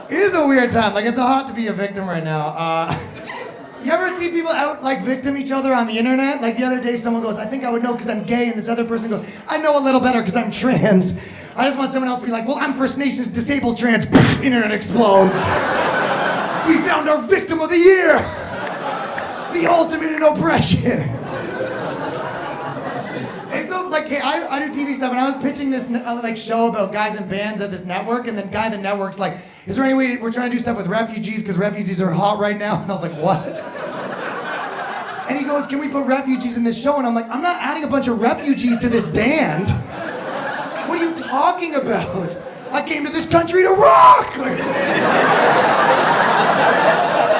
It is a weird time. Like, it's hot to be a victim right now. You ever see people out, like, victim each other on the internet? Like, the other day someone goes, I think I would know because I'm gay, and this other person goes, I know a little better because I'm trans. I just want someone else to be like, well, I'm First Nations disabled trans. Internet explodes. We found our victim of the year. The ultimate in oppression. It's so, like, hey, I do TV stuff, and I was pitching this like show about guys in bands at this network, and then guy at the network's like, is there any way we're trying to do stuff with refugees because refugees are hot right now? And I was like, what? And he goes, can we put refugees in this show? And I'm like, I'm not adding a bunch of refugees to this band. What are you talking about? I came to this country to rock! Like,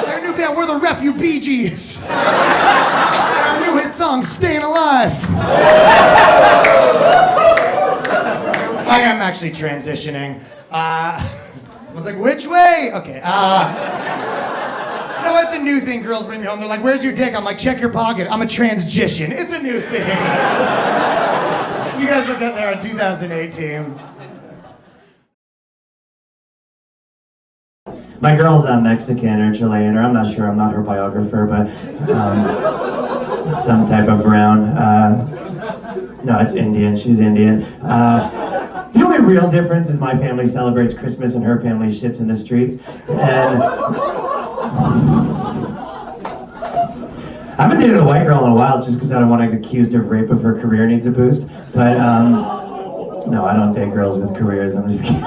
their new band, we're the Refugees. Our new hit song, Staying Alive. I am actually transitioning. Someone's like, which way? Okay, no, it's a new thing. Girls bring me home. They're like, where's your dick? I'm like, check your pocket. I'm a transgition. It's a new thing. You guys will get there in 2018. My girl's Mexican or Chilean, or I'm not sure, I'm not her biographer, but some type of brown. No, it's Indian, she's Indian. The only real difference is my family celebrates Christmas and her family shits in the streets. And I haven't dated a white girl in a while just because I don't want to get accused of rape if her career needs a boost. But no, I don't date girls with careers, I'm just kidding.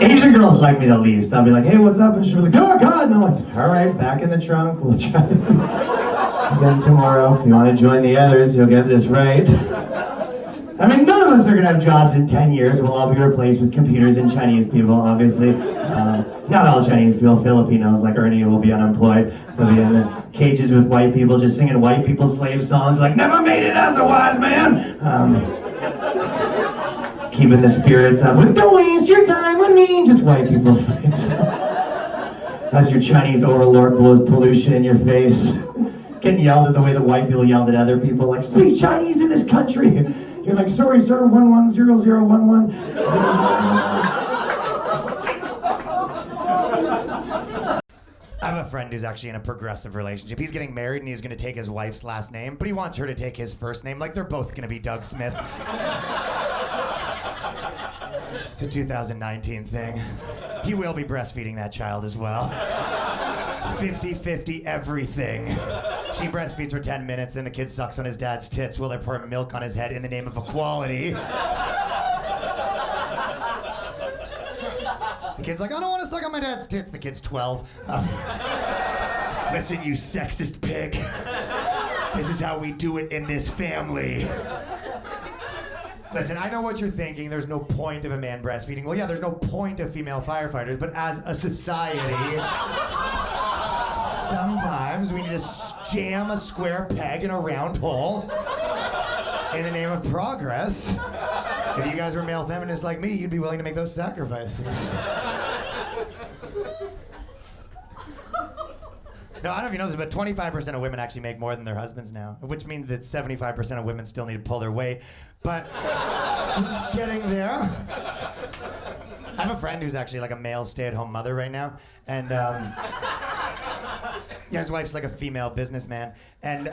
Asian girls like me the least. I'll be like, hey, what's up? And she'll be like, oh God. And I'm like, all right, back in the trunk. We'll try again tomorrow. If you want to join the others, you'll get this right. I mean, none of us are going to have jobs in 10 years. We'll all be replaced with computers and Chinese people, obviously. Not all Chinese people. Filipinos, like Ernie, will be unemployed. They'll be in the cages with white people, just singing white people slave songs like, never made it as a wise man. Keeping the spirits up with, don't waste your time with me. Just white people. As your Chinese overlord blows pollution in your face. Getting yelled at the way the white people yelled at other people, like, speak Chinese in this country. You're like, sorry, sir, 110011. I have a friend who's actually in a progressive relationship. He's getting married and he's going to take his wife's last name, but he wants her to take his first name. Like, they're both going to be Doug Smith. It's a 2019 thing. He will be breastfeeding that child as well. It's 50-50 everything. She breastfeeds for 10 minutes, then the kid sucks on his dad's tits while they pour milk on his head in the name of equality. The kid's like, I don't want to suck on my dad's tits. The kid's 12. Listen, you sexist pig. This is how we do it in this family. Listen, I know what you're thinking. There's no point of a man breastfeeding. Well, yeah, there's no point of female firefighters, but as a society, sometimes we need to jam a square peg in a round hole in the name of progress. If you guys were male feminists like me, you'd be willing to make those sacrifices. No, I don't know if you know this, but 25% of women actually make more than their husbands now, which means that 75% of women still need to pull their weight. But getting there. I have a friend who's actually like a male stay-at-home mother right now, and yeah, his wife's like a female businessman, and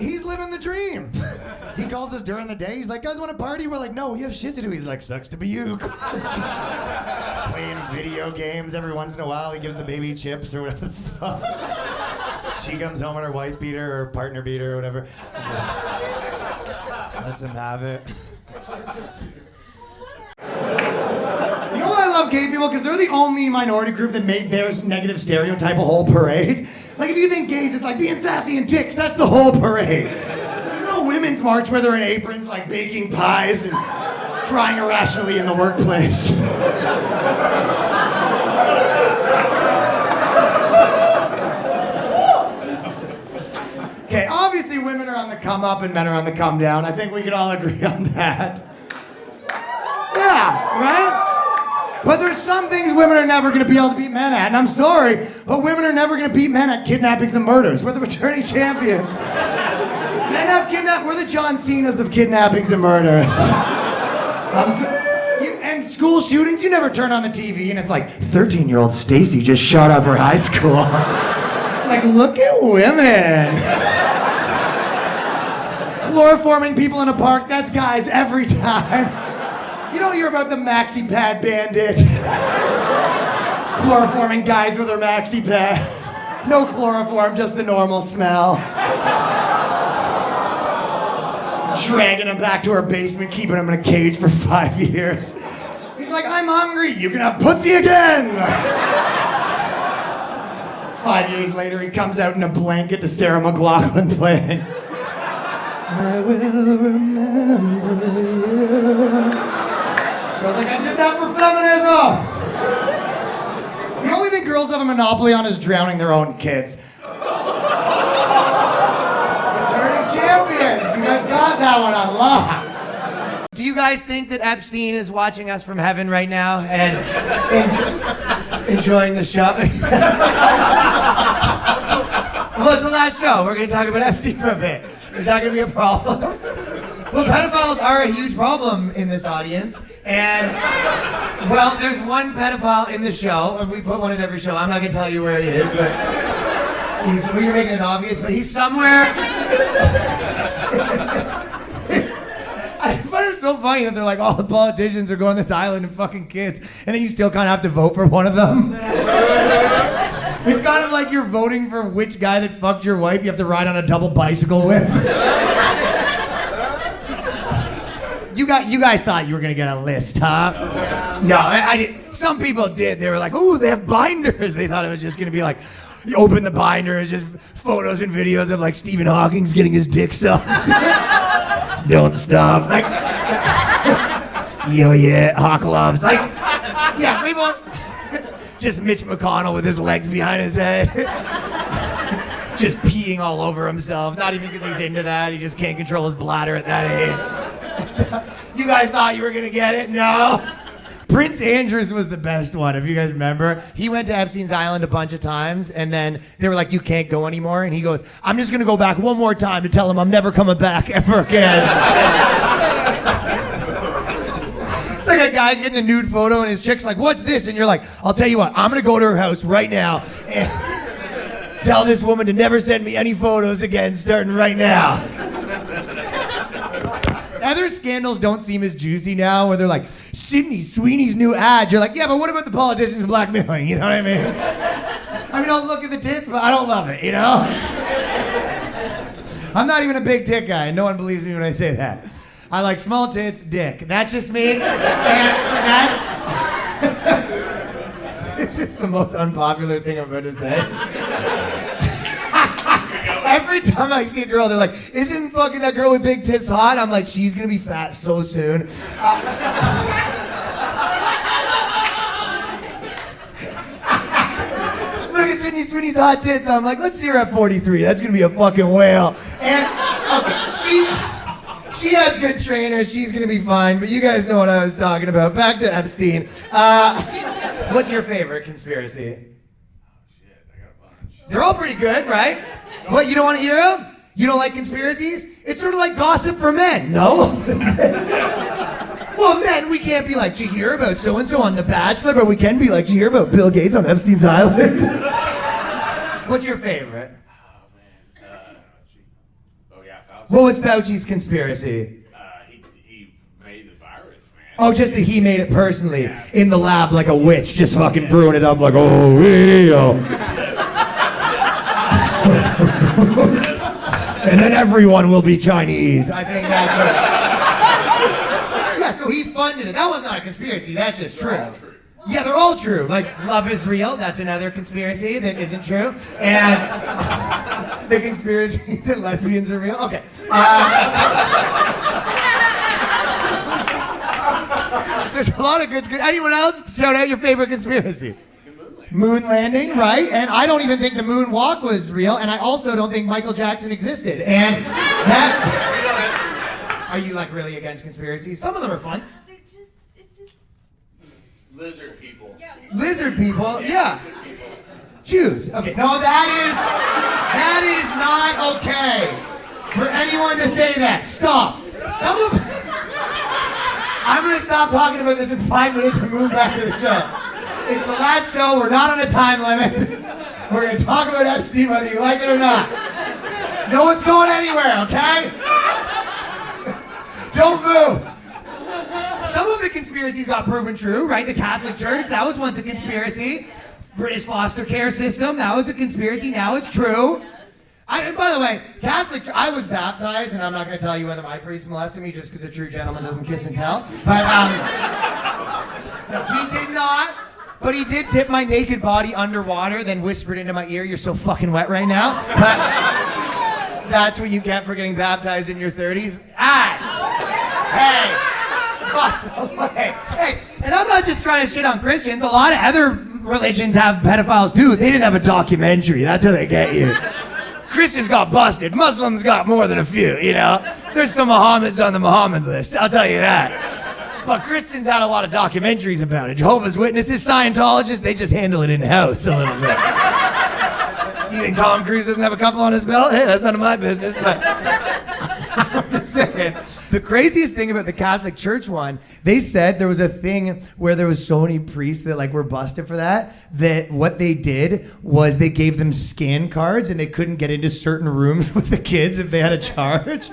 he's living the dream. He calls us during the day. He's like, guys want to party? We're like, no, we have shit to do. He's like, sucks to be you. Playing video games every once in a while. He gives the baby chips or whatever the fuck. She comes home and her wife beat her or partner beat her or whatever. Lets him have it. You know why I love gay people? Because they're the only minority group that made their negative stereotype a whole parade. Like, if you think gays, it's like being sassy and dicks. That's the whole parade. There's no women's march where they're in aprons, like baking pies and trying irrationally in the workplace. Okay, obviously women are on the come up and men are on the come down. I think we can all agree on that. Yeah, right? But there's some things women are never going to be able to beat men at, and I'm sorry, but women are never going to beat men at kidnappings and murders. We're the returning champions. Men have kidnapped. We're the John Cenas of kidnappings and murders. And school shootings, you never turn on the TV and it's like 13-year-old Stacy just shot up her high school. Like, look at women. Chloroforming people in a park, that's guys every time. You don't hear about the maxi pad bandit. Chloroforming guys with their maxi pad. No chloroform, just the normal smell. Dragging him back to her basement, keeping him in a cage for 5 years. He's like, I'm hungry, you can have pussy again! 5 years later, he comes out in a blanket to Sarah McLachlan playing. I will remember you. Girls like, I did that for feminism! The only thing girls have a monopoly on is drowning their own kids. Returning champions! You guys got that one on lock. Do you guys think that Epstein is watching us from heaven right now and enjoying the show? Well, it's the last show. We're going to talk about Epstein for a bit. Is that going to be a problem? Well, pedophiles are a huge problem in this audience. And, well, there's one pedophile in the show, and we put one in every show. I'm not going to tell you where he is, but we're making it obvious, but he's somewhere. I find it so funny that they're like, all the politicians are going to this island and fucking kids, and then you still kind of have to vote for one of them. It's kind of like you're voting for which guy that fucked your wife you have to ride on a double bicycle with. You guys thought you were gonna get a list, huh? No, I did. Some people did. They were like, ooh, they have binders. They thought it was just gonna be like, you open the binder, it's just photos and videos of like Stephen Hawking's getting his dick sucked. Don't stop. Like, yo, yeah, hawk loves. Like, yeah, people. Just Mitch McConnell with his legs behind his head. Just peeing all over himself. Not even because he's into that. He just can't control his bladder at that age. You guys thought you were going to get it? No. Prince Andrews was the best one, if you guys remember. He went to Epstein's Island a bunch of times, and then they were like, you can't go anymore. And he goes, I'm just going to go back one more time to tell him I'm never coming back ever again. It's like a guy getting a nude photo and his chick's like, what's this? And you're like, I'll tell you what, I'm gonna go to her house right now and tell this woman to never send me any photos again starting right now. Other scandals don't seem as juicy now where they're like, Sydney Sweeney's new ad. You're like, yeah, but what about the politicians blackmailing? You know what I mean? I mean, I'll look at the tits, but I don't love it, you know? I'm not even a big tit guy. No one believes me when I say that. I like small tits, dick. That's just me. And that's... It's just the most unpopular thing I'm about to say. Every time I see a girl, they're like, isn't fucking that girl with big tits hot? I'm like, she's gonna be fat so soon. Look at Sydney Sweeney's hot tits. I'm like, let's see her at 43. That's gonna be a fucking whale. And, okay, she has good trainers. She's gonna be fine. But you guys know what I was talking about. Back to Epstein. What's your favorite conspiracy? Oh shit, I got a bunch. They're all pretty good, right? What, you don't want to hear them? You don't like conspiracies? It's sort of like gossip for men, no? Well, men, we can't be like, did you hear about so-and-so on The Bachelor? But we can be like, did you hear about Bill Gates on Epstein's Island? What's your favorite? Fauci. What was Fauci's conspiracy? He made the virus, man. Oh, just that he made it personally in the lab like a witch, just fucking brewing it up like, oh, yeah. And then everyone will be Chinese. I think that's what... Yeah, so he funded it. That was not a conspiracy, that's just true. Yeah, they're all true. Like, love is real, that's another conspiracy that isn't true. And the conspiracy that lesbians are real. Okay. There's a lot of good... Anyone else? Shout out your favorite conspiracy. Moon landing, right? And I don't even think the moon walk was real, and I also don't think Michael Jackson existed. And that... Are you like really against conspiracies? Some of them are fun. It's just... Lizard people. Yeah. Lizard people, yeah. Jews. Okay, no, that is not okay for anyone to say that. Stop. Some of... I'm gonna stop talking about this in 5 minutes and move back to the show. It's the last show. We're not on a time limit. We're gonna talk about Epstein whether you like it or not. No one's going anywhere, okay? Don't move. Some of the conspiracies got proven true, right? The Catholic Church, that was once a conspiracy. British foster care system, that was a conspiracy, now it's true. And by the way, I was baptized, and I'm not going to tell you whether my priest molested me just because a true gentleman doesn't kiss and tell. But no, he did not. But he did dip my naked body underwater, then whispered into my ear, "You're so fucking wet right now." But that's what you get for getting baptized in your 30s. Hey, by the way, hey, and I'm not just trying to shit on Christians. A lot of other religions have pedophiles too. They didn't have a documentary. That's how they get you. Christians got busted. Muslims got more than a few, you know? There's some Mohammeds on the Muhammad list, I'll tell you that. But Christians had a lot of documentaries about it. Jehovah's Witnesses, Scientologists, they just handle it in-house a little bit. You think Tom Cruise doesn't have a couple on his belt? Hey, that's none of my business, but I'm just saying. The craziest thing about the Catholic Church one, they said there was a thing where there was so many priests that like were busted for that what they did was they gave them scan cards and they couldn't get into certain rooms with the kids if they had a charge.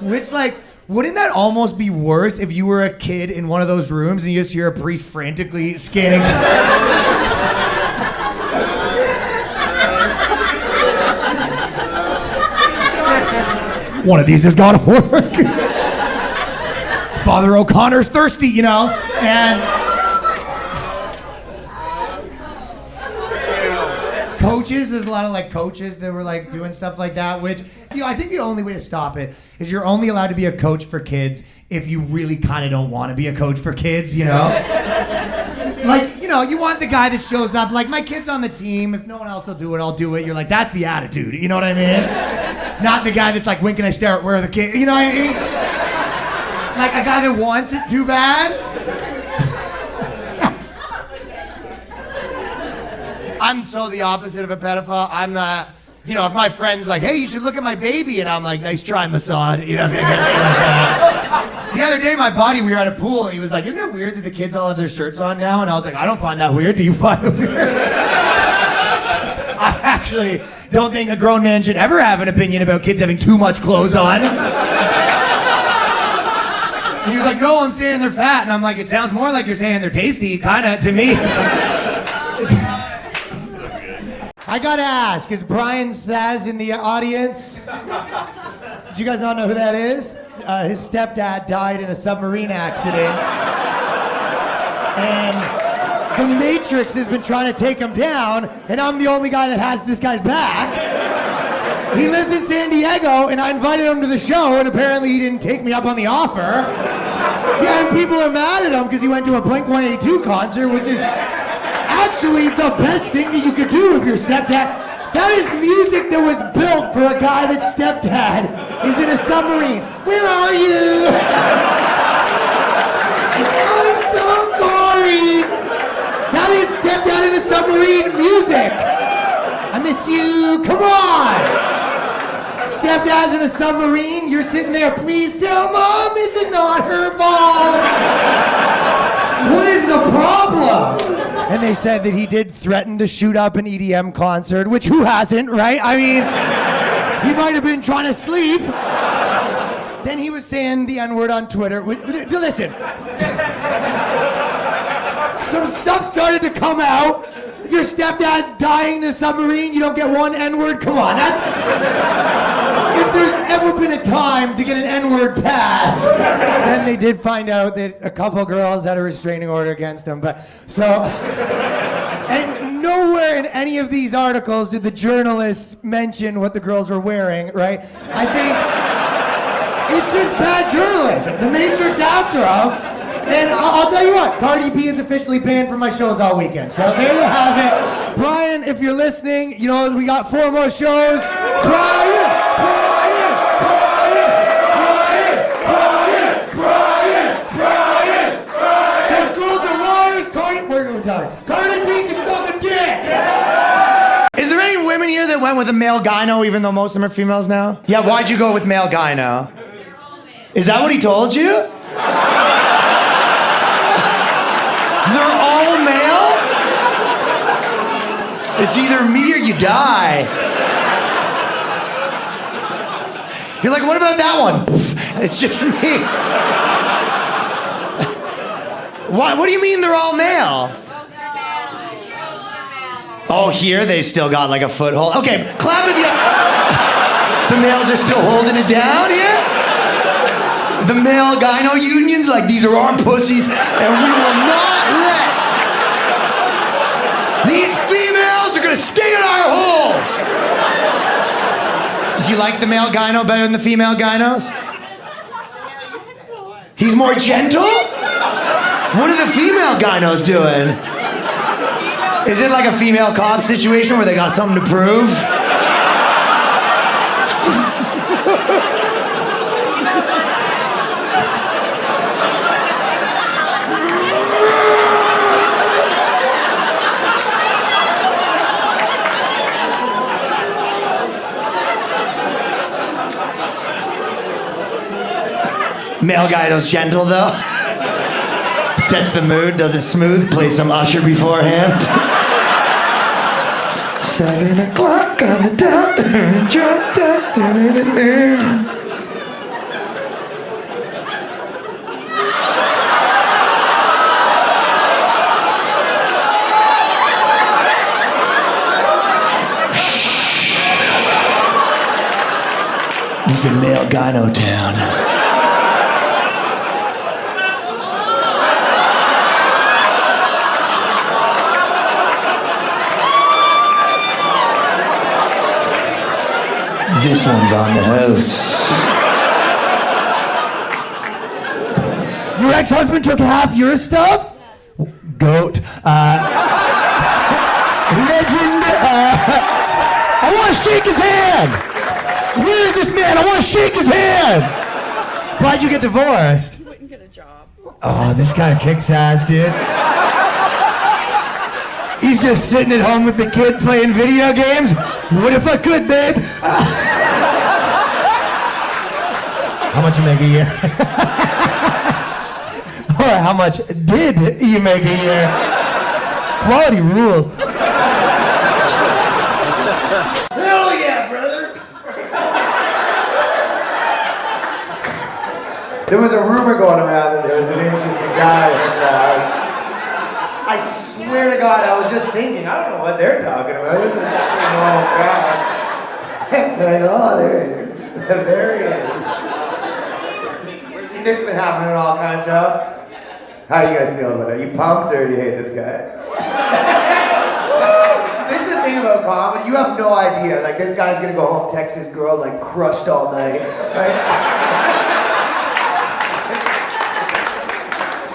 Which like, wouldn't that almost be worse if you were a kid in one of those rooms and you just hear a priest frantically scanning? One of these has got to work. Father O'Connor's thirsty, you know, and coaches, there's a lot of like coaches that were like doing stuff like that, which, you know, I think the only way to stop it is you're only allowed to be a coach for kids if you really kind of don't want to be a coach for kids, you know? Like, you know, you want the guy that shows up, like, my kid's on the team, if no one else will do it, I'll do it. You're like, that's the attitude, you know what I mean? Not the guy that's like, when can I start, where are the kids, you know what I mean? Like a guy that wants it too bad. I'm so the opposite of a pedophile. I'm not, you know, if my friend's like, hey, you should look at my baby, and I'm like, nice try, Mossad. You know, gonna get me like that. The other day, my buddy, we were at a pool, and he was like, isn't it weird that the kids all have their shirts on now? And I was like, I don't find that weird. Do you find it weird? I actually don't think a grown man should ever have an opinion about kids having too much clothes on. And he was like, no, I'm saying they're fat. And I'm like, it sounds more like you're saying they're tasty, kinda, to me. I gotta ask, is Brian Saz in the audience? Did you guys not know who that is? His stepdad died in a submarine accident. And the Matrix has been trying to take him down, and I'm the only guy that has this guy's back. He lives in San Diego, and I invited him to the show, and apparently he didn't take me up on the offer. Yeah, and people are mad at him because he went to a Blink-182 concert, which is actually the best thing that you could do with your stepdad. That is music that was built for a guy that's stepdad is in a submarine. Where are you? I'm so sorry. That is stepdad in a submarine music. I miss you. Come on. Stepdad's in a submarine. You're sitting there. Please tell mom this is not her fault. What is the problem? And they said that he did threaten to shoot up an EDM concert, which who hasn't, right? I mean, he might have been trying to sleep. Then he was saying the N-word on Twitter. Listen, some stuff started to come out. Your stepdad's dying in a submarine, you don't get one N-word? Come on, that's... If there's ever been a time to get an N-word pass, then they did find out that a couple girls had a restraining order against them, but, so... And nowhere in any of these articles did the journalists mention what the girls were wearing, right? I think it's just bad journalism. The Matrix after all. And I'll tell you what, Cardi B is officially banned from my shows all weekend. So there you have it. Brian, if you're listening, you know, we got 4 more shows. Brian! Those girls are liars, Cardi. We're going to tell her. Cardi B can suck a dick! Is there any women here that went with a male gyno, even though most of them are females now? Yeah, why'd you go with male gyno? Is that what he told you? It's either me or you die. You're like, what about that one? It's just me. What do you mean they're all male? Oh, here they still got like a foothold. Okay, clap if you... The males are still holding it down here? The male gyno unions, like, these are our pussies, and we will not let... These females are gonna stay in our holes! Do you like the male gyno better than the female gynos? He's more gentle? What are the female gynos doing? Is it like a female cop situation where they got something to prove? Male gyno's gentle though. Sets the mood, does it smooth, plays some Usher beforehand. 7 o'clock on the dot. This is male gyno town. This one's on the house. Your ex-husband took half your stuff? Goat. Legend. I want to shake his hand. Where is this man? I want to shake his hand. Why'd you get divorced? He wouldn't get a job. Oh, this guy kicks ass, dude. He's just sitting at home with the kid playing video games. What if I could, babe? How much you make a year? Or how much did you make a year? Quality rules. Hell yeah, brother! There was a rumor going around that there was an interesting guy. I swear to God, I was just thinking, I don't know what they're talking about. This is actually an old guy. Like, oh, there he is. There he is. This has been happening all kind of stuff. How do you guys feel about it? Are you pumped or do you hate this guy? This is the thing about comedy, you have no idea. Like, this guy's gonna go home, text his girl, like, crushed all night. Right?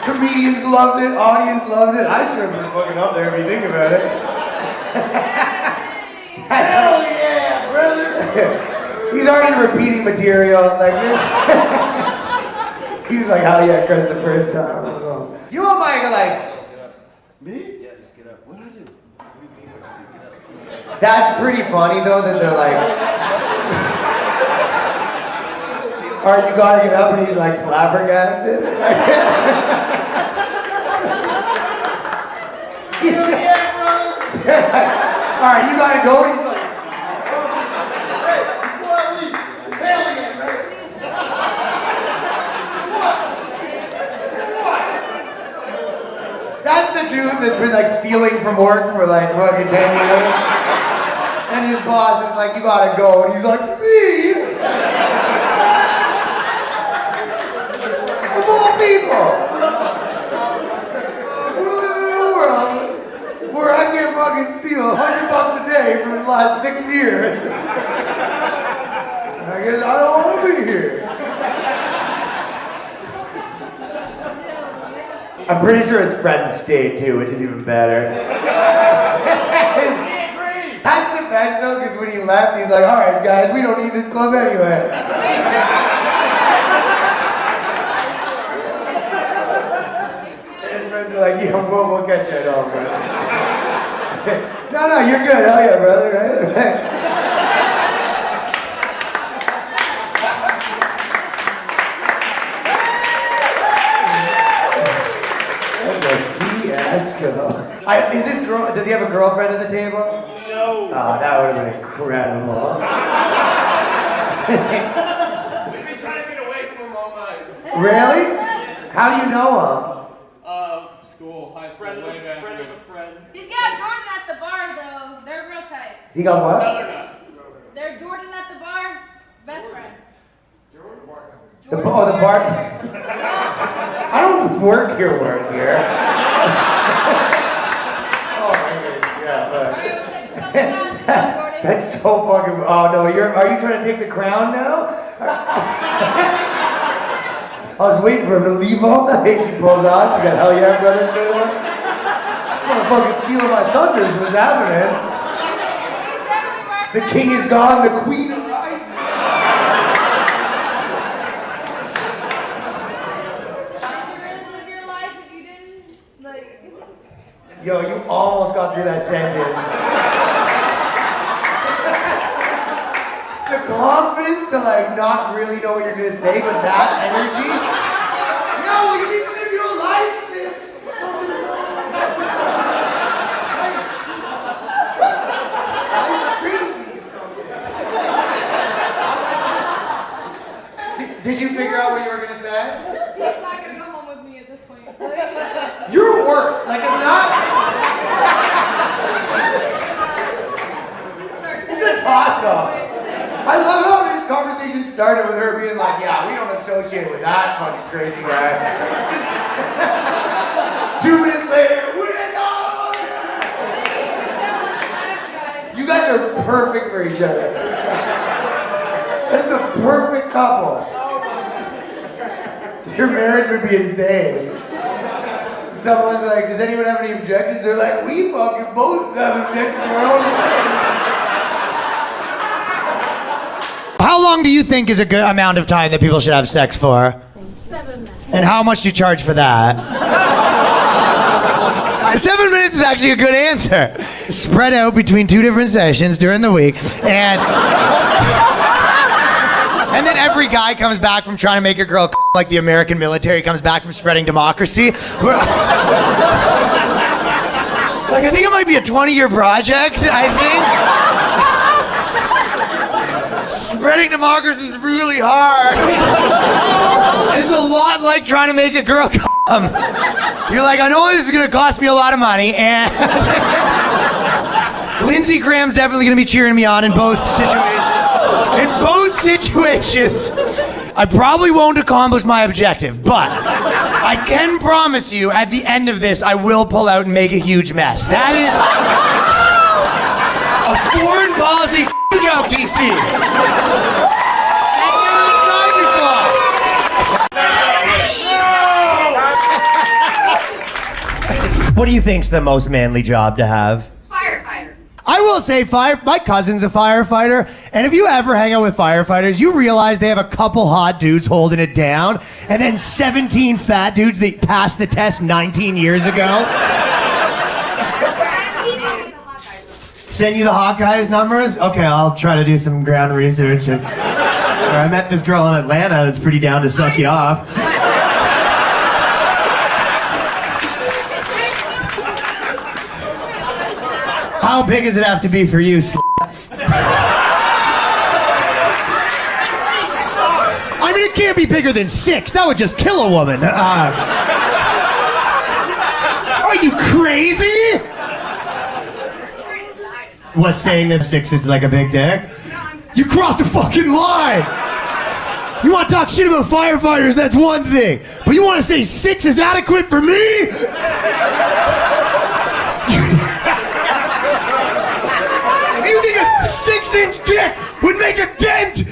Comedians loved it, audience loved it. I should have been fucking up there if you think about it. Hell yeah, brother! He's already repeating material like this. He was like, hell yeah, Chris, the first time. You want Mike like, me? Yes, get up. What do I do? That's pretty funny though that they're like, alright, you gotta get up and he's like flabbergasted. Yeah, brother. Alright, you gotta go. He's like, hey, before I leave, hell yeah, brother. That's the dude that's been like stealing from work for like fucking 10 years. And his boss is like, you gotta go. And he's like, me? Of all people. We live in a world where I can fucking steal $100 a day for the last 6 years. I guess I don't want to be here. I'm pretty sure his friends stayed too, which is even better. That's the best though, because when he left, he's like, alright guys, we don't need this club anyway. His friends are like, yeah, we'll get you at all, bro. No, you're good, hell yeah, brother, right? Is this girl? Does he have a girlfriend at the table? No. Oh, that would have been incredible. We've been trying to get away from him all night. Really? How do you know him? School, high school, way back. Friend of a friend. He's got Jordan at the bar though. They're real tight. He got what? They're Jordan at the bar. Best friends. The bar. I don't work here. Oh my goodness, yeah. Alright, we'll take a couple shots now, Jordan. That's so fucking. Oh no, are you trying to take the crown now? I was waiting for him to leave all night. She pulls out. You got Hell Yeah Brother shirt on. Motherfucking stealing my thunders. What's happening? He's definitely right. The king is gone. The queen arises. Did you really live your life if you didn't? Like, Yo, you almost got through that sentence. The confidence to like not really know what you're gonna say, but that energy. Yo, you need to live your life. Live something wrong. Life's crazy. Did you figure out what you were gonna say? he's not gonna come home with me at this point. You're worse. Like it's not. It's a toss-up. I love how this conversation started with her being like, yeah, we don't associate with that fucking crazy guy. 2 minutes later, you guys are perfect for each other. That's the perfect couple. Your marriage would be insane. Someone's like, does anyone have any objections? They're like, we fucking both have objections to our own life. How long do you think is a good amount of time that people should have sex for? 7 minutes. And how much do you charge for that? 7 minutes is actually a good answer. Spread out between 2 different sessions during the week, and then every guy comes back from trying to make a girl like the American military comes back from spreading democracy. Like, I think it might be a 20-year project, I think. Spreading democracy is really hard. It's a lot like trying to make a girl come. You're like, I know this is gonna cost me a lot of money, and Lindsey Graham's definitely gonna be cheering me on in both situations. In both situations, I probably won't accomplish my objective, but I can promise you at the end of this, I will pull out and make a huge mess. That is a foreign policy joke, DC. That's never been tried before. What do you think's the most manly job to have? Firefighter. I will say my cousin's a firefighter, and if you ever hang out with firefighters, you realize they have a couple hot dudes holding it down, and then 17 fat dudes that passed the test 19 years ago. Send you the hot guys numbers? Okay, I'll try to do some ground research. I met this girl in Atlanta that's pretty down to suck you off. How big does it have to be for you, I mean, it can't be bigger than 6. That would just kill a woman. Are you crazy? What, saying that 6 is like a big dick? You crossed a fucking line! You want to talk shit about firefighters, that's one thing. But you want to say 6 is adequate for me? You think a 6-inch dick would make a dent in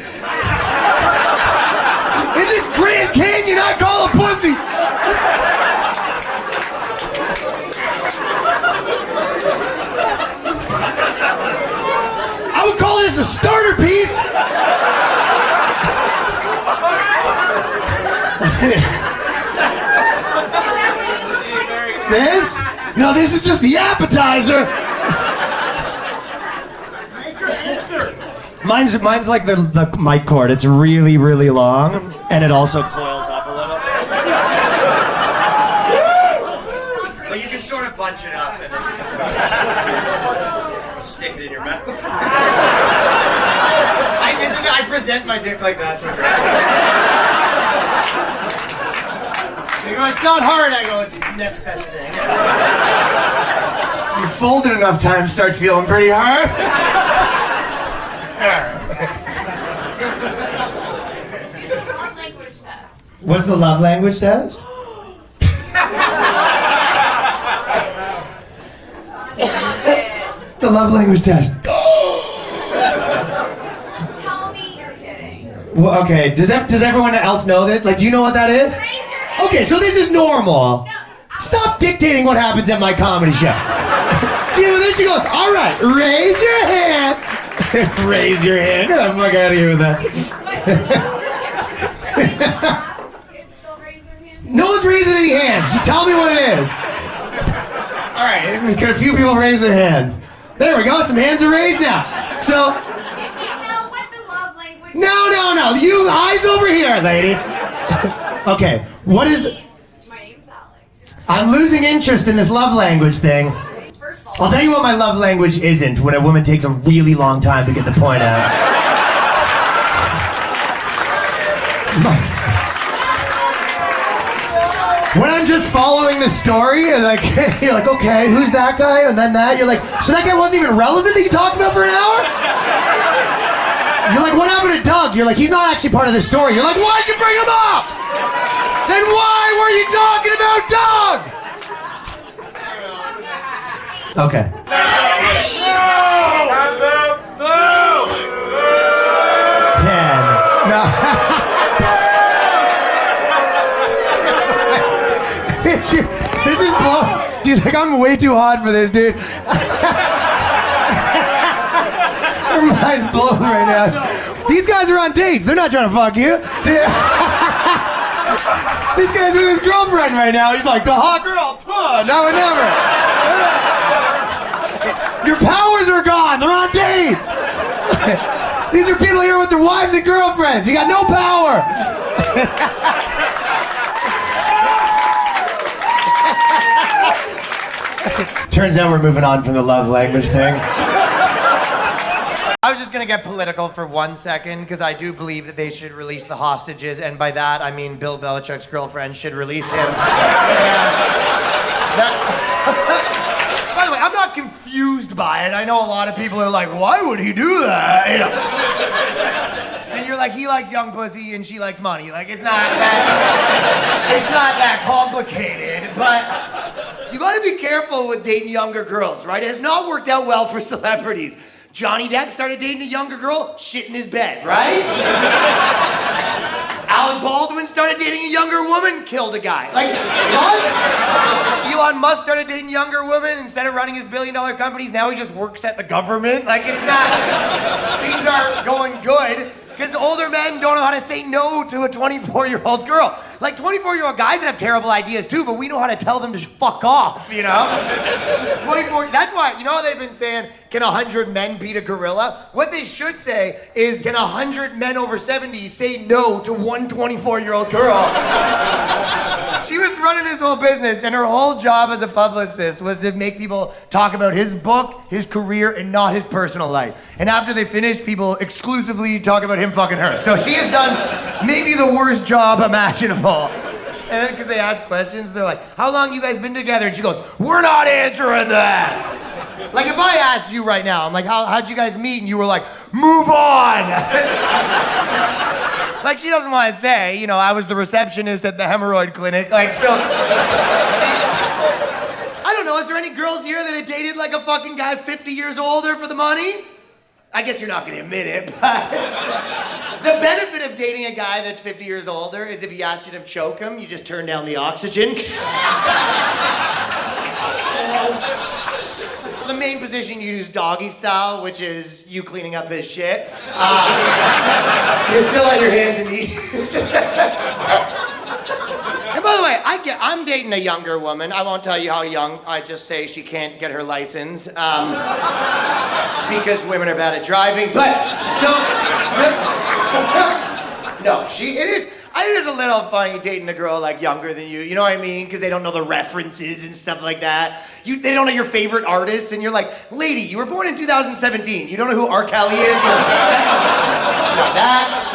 this Grand Canyon I call a pussy? I would call this a starter piece. This? No, this is just the appetizer. Mine's like the mic cord. It's really, really long, and it also coils up a little bit. But you can sort of bunch it up, and then you can stick it in your mouth. I present my dick like that to a girl. They go, it's not hard. I go, it's the next best thing. You fold it enough times, starts feeling pretty hard. Do the love language test. What's the love language test? The love language test. Tell me you're kidding. Well, okay, does everyone else know that? Like, do you know what that is? Raise your hand. Okay, so this is normal. Stop dictating what happens at my comedy show. You know, then she goes, all right, raise your hand. Raise your hand. Get the fuck out of here with that. Still raise your hand. No one's raising any hands. Just tell me what it is. All right, can a few people raise their hands? There we go, some hands are raised now. So, You know what the love language no. You eyes over here, lady. Okay, what is the... My name's Alex. I'm losing interest in this love language thing. First of all, I'll tell you what my love language isn't, when a woman takes a really long time to get the point out. When I'm just following the story, and like, you're like, okay, who's that guy? And then that, you're like, so that guy wasn't even relevant that you talked about for an hour? You're like, what happened to Doug? You're like, he's not actually part of the story. You're like, why'd you bring him up? Then why were you talking about Doug? Okay. No. This is blow. She's like, I'm way too hot for this, dude. Her mind's blown right now. These guys are on dates. They're not trying to fuck you. This guy's with his girlfriend right now. He's like, the hot girl. Now or never. Your powers are gone. They're on dates. These are people here with their wives and girlfriends. You got no power. Turns out we're moving on from the love language thing. I was just gonna get political for 1 second because I do believe that they should release the hostages, and by that I mean Bill Belichick's girlfriend should release him. By the way, I'm not confused by it. I know a lot of people are like, why would he do that? You know? And you're like, he likes young pussy and she likes money. Like, it's not that complicated, but you gotta be careful with dating younger girls, right? It has not worked out well for celebrities. Johnny Depp started dating a younger girl, shit in his bed, right? Alec Baldwin started dating a younger woman, killed a guy. Like, what? Elon Musk started dating a younger woman, instead of running his billion-dollar companies, now he just works at the government. Like, it's not, things aren't going good. Because older men don't know how to say no to a 24-year-old girl. Like, 24-year-old guys have terrible ideas too, but we know how to tell them to fuck off, you know? 24, that's why, you know how they've been saying, can 100 men beat a gorilla? What they should say is, can 100 men over 70 say no to one 24-year-old girl? She was running his whole business, and her whole job as a publicist was to make people talk about his book, his career, and not his personal life. And after they finished, people exclusively talk about him fucking her. So she has done maybe the worst job imaginable. And then, because they ask questions, they're like, how long you guys been together? And she goes, we're not answering that. Like, if I asked you right now, I'm like, how'd you guys meet? And you were like, move on. Like, she doesn't want to say, you know, I was the receptionist at the hemorrhoid clinic. Like, so, I don't know, is there any girls here that have dated like a fucking guy 50 years older for the money? I guess you're not gonna admit it, but the benefit of dating a guy that's 50 years older is if he asks you to choke him, you just turn down the oxygen. The main position you use doggy style, which is you cleaning up his shit. You're still on your hands and knees. And by the way, I'm dating a younger woman. I won't tell you how young. I just say she can't get her license because women are bad at driving. But so, no, it is. I think it's a little funny dating a girl like younger than you. You know what I mean? Because they don't know the references and stuff like that. They don't know your favorite artists, and you're like, lady, you were born in 2017. You don't know who R. Kelly is? You're like that.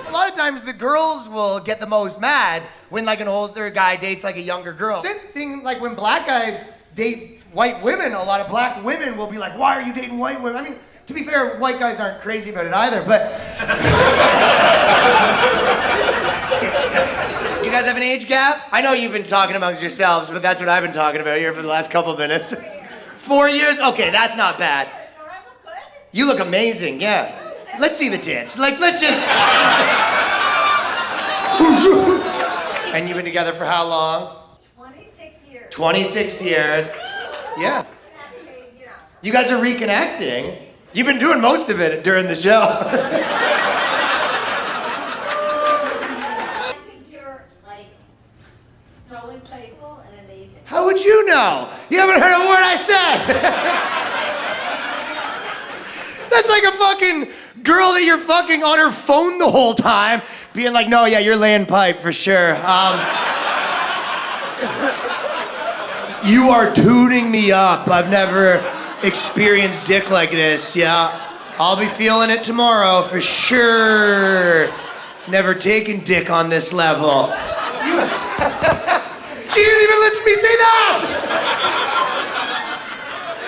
A lot of times the girls will get the most mad when like an older guy dates like a younger girl. Same thing like when black guys date white women, a lot of black women will be like, why are you dating white women? I mean, to be fair, white guys aren't crazy about it either, but... Do you guys have an age gap? I know you've been talking amongst yourselves, but that's what I've been talking about here for the last couple minutes. 4 years? Okay, that's not bad. You look amazing, yeah. Let's see the tits. Like, let's just... And you've been together for how long? 26 years. 26 years. Yeah. You guys are reconnecting. You've been doing most of it during the show. I think you're like so insightful and amazing. How would you know? You haven't heard a word I said. That's like a fucking girl that you're fucking on her phone the whole time, being like, no, yeah, you're laying pipe for sure. You are tuning me up. I've never experienced dick like this, yeah. I'll be feeling it tomorrow for sure. Never taken dick on this level. She didn't even listen to me say that!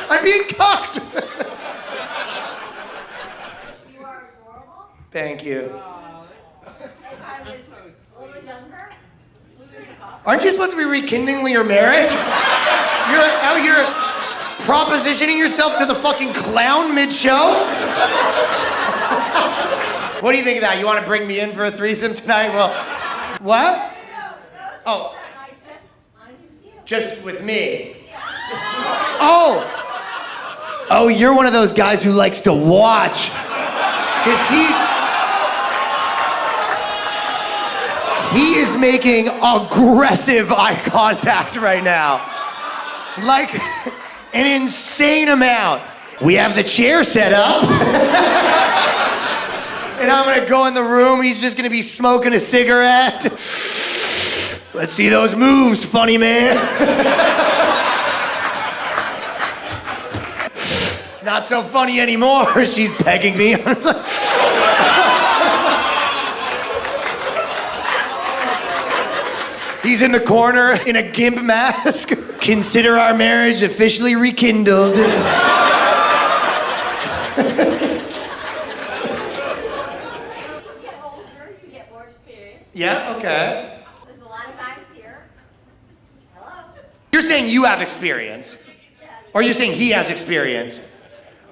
I'm being cucked. You are adorable. Thank you. If I was a little younger, we would talk. Aren't you supposed to be rekindling your marriage? You're out here propositioning yourself to the fucking clown mid-show? What do you think of that? You want to bring me in for a threesome tonight? Well, what? No, Oh, I just wanted you. just with me. Oh! Oh, you're one of those guys who likes to watch. Because he is making aggressive eye contact right now. Like an insane amount. We have the chair set up. And I'm gonna go in the room, he's just gonna be smoking a cigarette. Let's see those moves, funny man. Not so funny anymore, she's pegging me. He's in the corner in a gimp mask. Consider our marriage officially rekindled. You get older, you get more experience. Yeah, okay. There's a lot of guys here. Hello. You're saying you have experience. Or you're saying he has experience.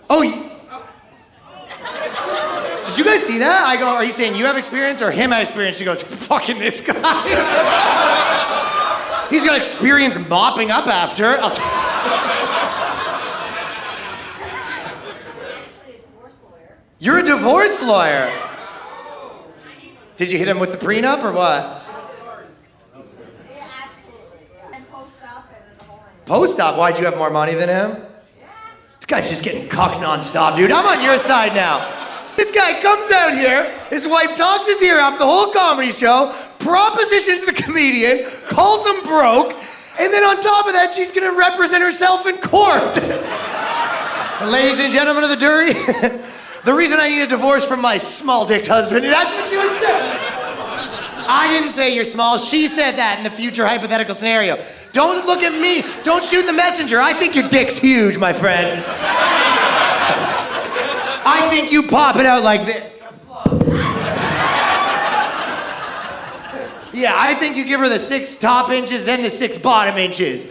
Oh, did you guys see that? I go, are you saying you have experience or him have experience? She goes, fucking this guy. He's got experience mopping up after. Actually, a divorce lawyer. You're a divorce lawyer. Did you hit him with the prenup or what? Yeah, absolutely. And post up and the whole thing. Post-op, why'd you have more money than him? This guy's just getting cucked nonstop, dude. I'm on your side now. This guy comes out here, his wife talks his ear off the whole comedy show, propositions the comedian, calls him broke, and then on top of that, she's gonna represent herself in court. Ladies and gentlemen of the jury, the reason I need a divorce from my small-dicked husband, that's what she would say. I didn't say you're small, she said that in the future hypothetical scenario. Don't look at me, don't shoot the messenger. I think your dick's huge, my friend. I think you pop it out like this. Yeah, I think you give her the 6 top inches, then the 6 bottom inches,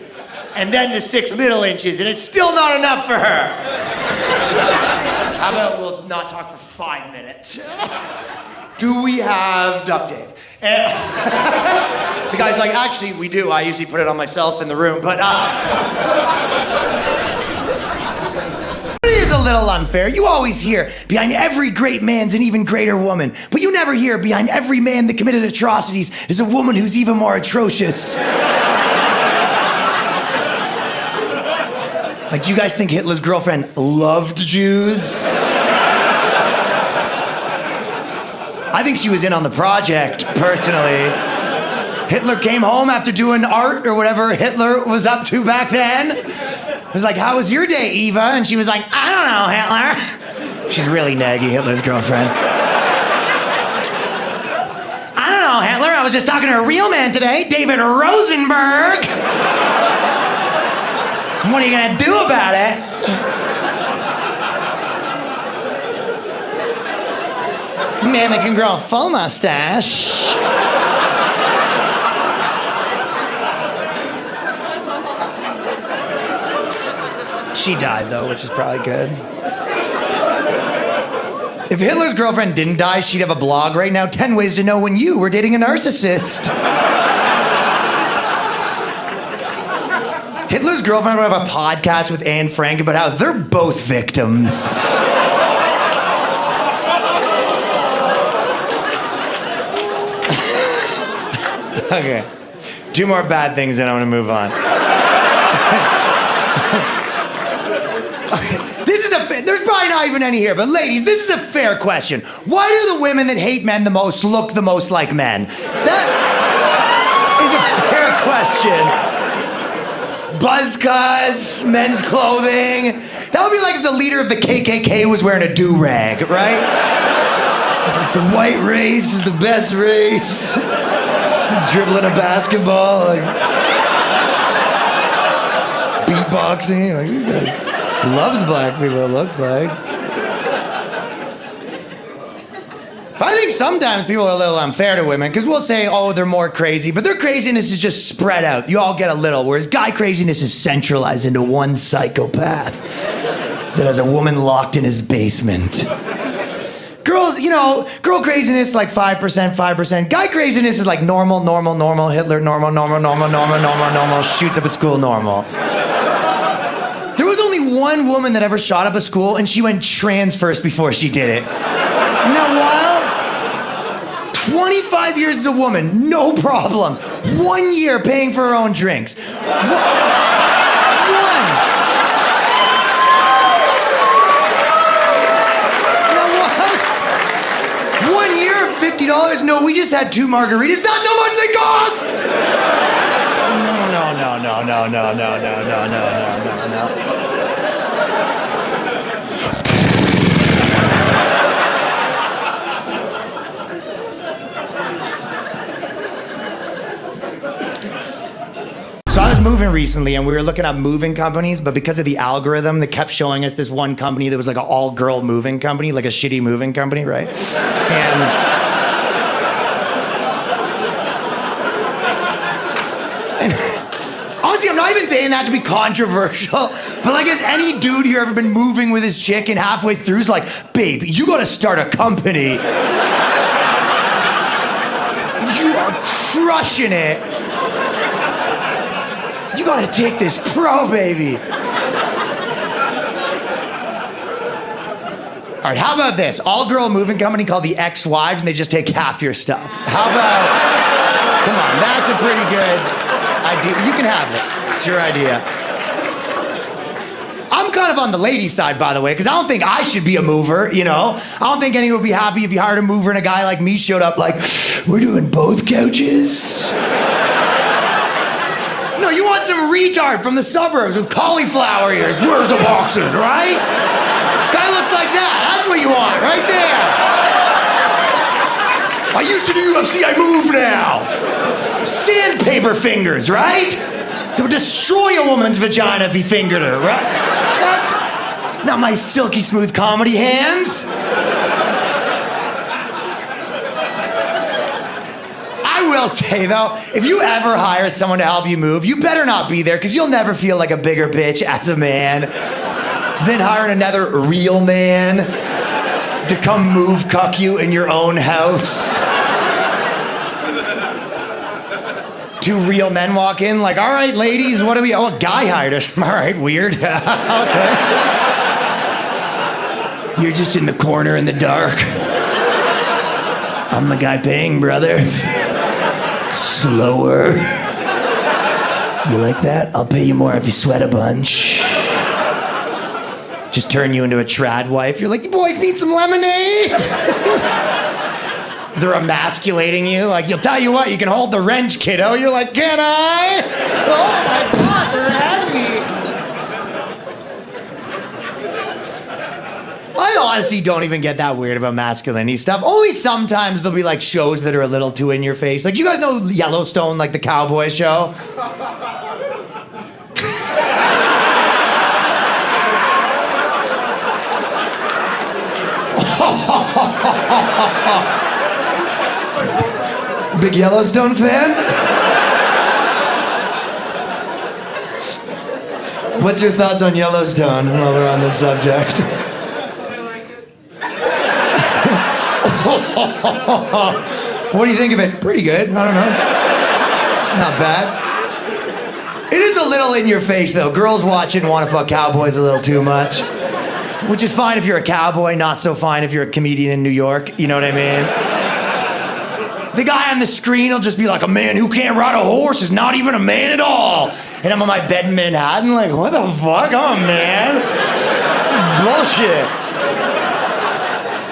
and then the 6 middle inches, and it's still not enough for her. How about we'll not talk for 5 minutes? Do we have duct tape? The guy's like, actually, we do. I usually put it on myself in the room, but it is a little unfair. You always hear, behind every great man's an even greater woman. But you never hear, behind every man that committed atrocities is a woman who's even more atrocious. Like, do you guys think Hitler's girlfriend loved Jews? I think she was in on the project, personally. Hitler came home after doing art or whatever Hitler was up to back then. It was like, how was your day, Eva? And she was like, I don't know, Hitler. She's really naggy, Hitler's girlfriend. I don't know, Hitler. I was just talking to a real man today, David Rosenberg. What are you gonna do about it? Man that can grow a full mustache. She died, though, which is probably good. If Hitler's girlfriend didn't die, she'd have a blog right now, 10 ways to know when you were dating a narcissist. Hitler's girlfriend would have a podcast with Anne Frank about how they're both victims. Okay. 2 more bad things, and I'm gonna move on. There's probably not even any here, but ladies, this is a fair question. Why do the women that hate men the most look the most like men? That is a fair question. Buzz cuts, men's clothing. That would be like if the leader of the KKK was wearing a do-rag, right? It's like the white race is the best race. He's dribbling a basketball, like beatboxing, like loves black people, it looks like. I think sometimes people are a little unfair to women, because we'll say, oh, they're more crazy, but their craziness is just spread out. You all get a little, whereas guy craziness is centralized into one psychopath that has a woman locked in his basement. Girls, girl craziness like 5%. Guy craziness is like normal. Hitler, normal. Shoots up at school, normal. There was only one woman that ever shot up a school, and she went trans first before she did it. Isn't that wild? 25 years as a woman, no problems. 1 year paying for her own drinks. $50? No, we just had 2 margaritas. That's how much they cost! No. So I was moving recently, and we were looking up moving companies, but because of the algorithm that kept showing us this one company that was like an all-girl moving company, like a shitty moving company, right? And honestly, I'm not even saying that to be controversial, but like, has any dude here ever been moving with his chick and halfway through is like, babe, you gotta start a company. You are crushing it. You gotta take this pro, baby. All right, how about this? All-girl moving company called the Ex-Wives, and they just take half your stuff. How about, come on, that's a pretty good idea. You can have it. It's your idea. I'm kind of on the ladies' side, by the way, because I don't think I should be a mover, I don't think anyone would be happy if you hired a mover and a guy like me showed up like, we're doing both couches. No, you want some retard from the suburbs with cauliflower ears. Where's the boxers, right? Guy looks like that. That's what you want, right there. I used to do UFC, I move now. Sandpaper fingers, right? That would destroy a woman's vagina if he fingered her, right? That's not my silky smooth comedy hands. I will say, though, if you ever hire someone to help you move, you better not be there, because you'll never feel like a bigger bitch as a man than hiring another real man to come move cuck you in your own house. 2 real men walk in like, all right, ladies, what do we... Oh, a guy hired us. All right, weird. Okay. You're just in the corner in the dark. I'm the guy paying, brother. Slower. You like that? I'll pay you more if you sweat a bunch. Just turn you into a trad wife. You're like, you boys need some lemonade? They're emasculating you. Like, you'll tell you what, you can hold the wrench, kiddo. You're like, can I? Oh my God, they're heavy. I honestly don't even get that weird about masculinity stuff. Only sometimes there'll be like shows that are a little too in your face. Like, you guys know Yellowstone, like the cowboy show? Big Yellowstone fan? What's your thoughts on Yellowstone while we're on this subject? What do you think of it? Pretty good. I don't know. Not bad. It is a little in your face, though. Girls watching want to fuck cowboys a little too much. Which is fine if you're a cowboy, not so fine if you're a comedian in New York. You know what I mean? The guy on the screen will just be like, a man who can't ride a horse is not even a man at all. And I'm on my bed in Manhattan like, what the fuck? I'm a man. Bullshit.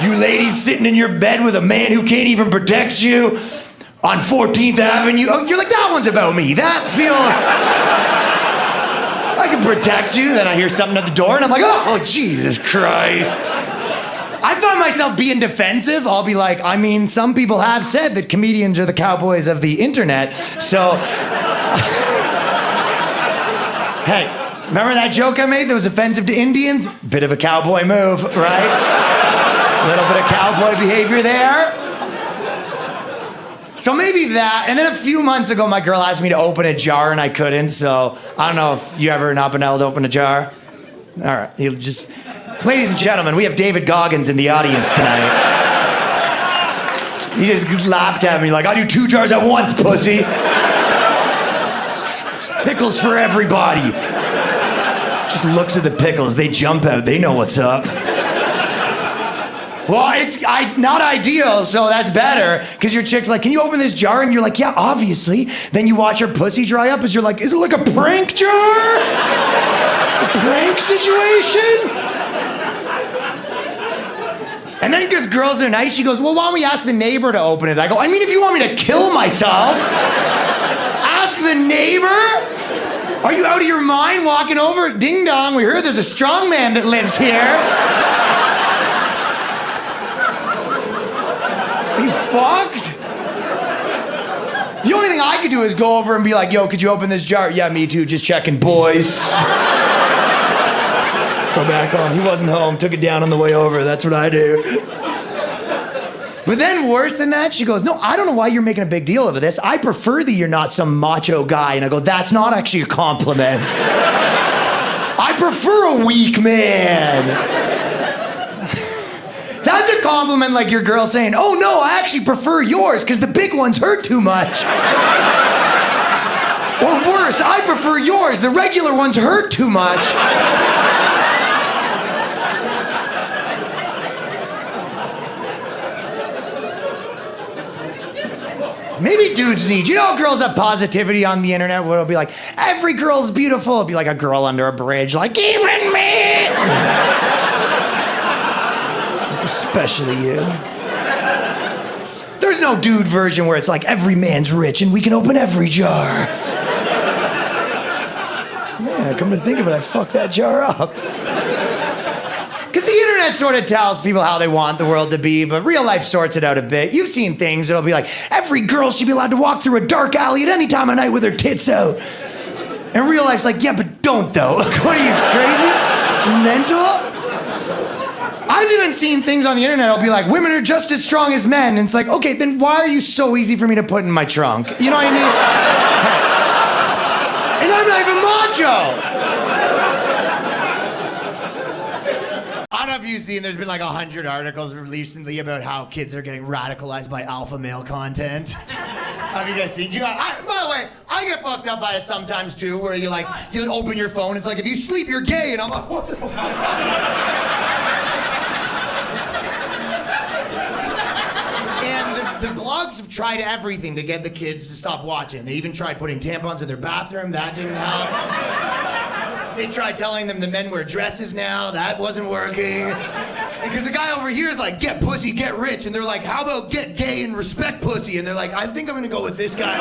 You ladies sitting in your bed with a man who can't even protect you on 14th Avenue. Oh, you're like, that one's about me. That feels... I can protect you. Then I hear something at the door and I'm like, oh, Jesus Christ. I find myself being defensive. I'll be like, I mean, some people have said that comedians are the cowboys of the internet. So, hey, remember that joke I made that was offensive to Indians? Bit of a cowboy move, right? A little bit of cowboy behavior there. So maybe that, and then a few months ago, my girl asked me to open a jar and I couldn't, so I don't know if you ever not been able to open a jar. All right, he'll just... Ladies and gentlemen, we have David Goggins in the audience tonight. He just laughed at me like, I do 2 jars at once, pussy. Pickles for everybody. Just looks at the pickles, they jump out, they know what's up. Well, it's not ideal, so that's better. Because your chick's like, can you open this jar? And you're like, yeah, obviously. Then you watch her pussy dry up as you're like, is it like a prank jar? A prank situation? And then because girls are nice, she goes, well, why don't we ask the neighbor to open it? I go, I mean, if you want me to kill myself, ask the neighbor? Are you out of your mind walking over? Ding dong, we heard there's a strong man that lives here. Are you fucked? The only thing I could do is go over and be like, yo, could you open this jar? Yeah, me too, just checking, boys. Go back on. He wasn't home, took it down on the way over. That's what I do. But then worse than that, she goes, no, I don't know why you're making a big deal of this. I prefer that you're not some macho guy. And I go, that's not actually a compliment. I prefer a weak man. That's a compliment, like your girl saying, oh no, I actually prefer yours because the big ones hurt too much. Or worse, I prefer yours, the regular ones hurt too much. Maybe dudes need, you know how girls have positivity on the internet where it'll be like, every girl's beautiful. It'll be like a girl under a bridge, like, even me. Especially you. There's no dude version where it's like every man's rich and we can open every jar. Yeah, come to think of it, I fucked that jar up. Because the internet sort of tells people how they want the world to be, but real life sorts it out a bit. You've seen things that'll be like, every girl should be allowed to walk through a dark alley at any time of night with her tits out. And real life's like, yeah, but don't though. What are you, crazy? Mental? I've even seen things on the internet, I'll be like, women are just as strong as men. And it's like, okay, then why are you so easy for me to put in my trunk? You know what I mean? Hey. And I'm not even macho. I don't know if you've seen, there's been like 100 articles recently about how kids are getting radicalized by alpha male content. Have you guys seen? By the way, I get fucked up by it sometimes too, where you open your phone, it's like, if you sleep, you're gay. And I'm like, what the The blogs have tried everything to get the kids to stop watching. They even tried putting tampons in their bathroom. That didn't help. They tried telling them the men wear dresses now. That wasn't working. Because the guy over here is like, get pussy, get rich. And they're like, how about get gay and respect pussy? And they're like, I think I'm gonna go with this guy.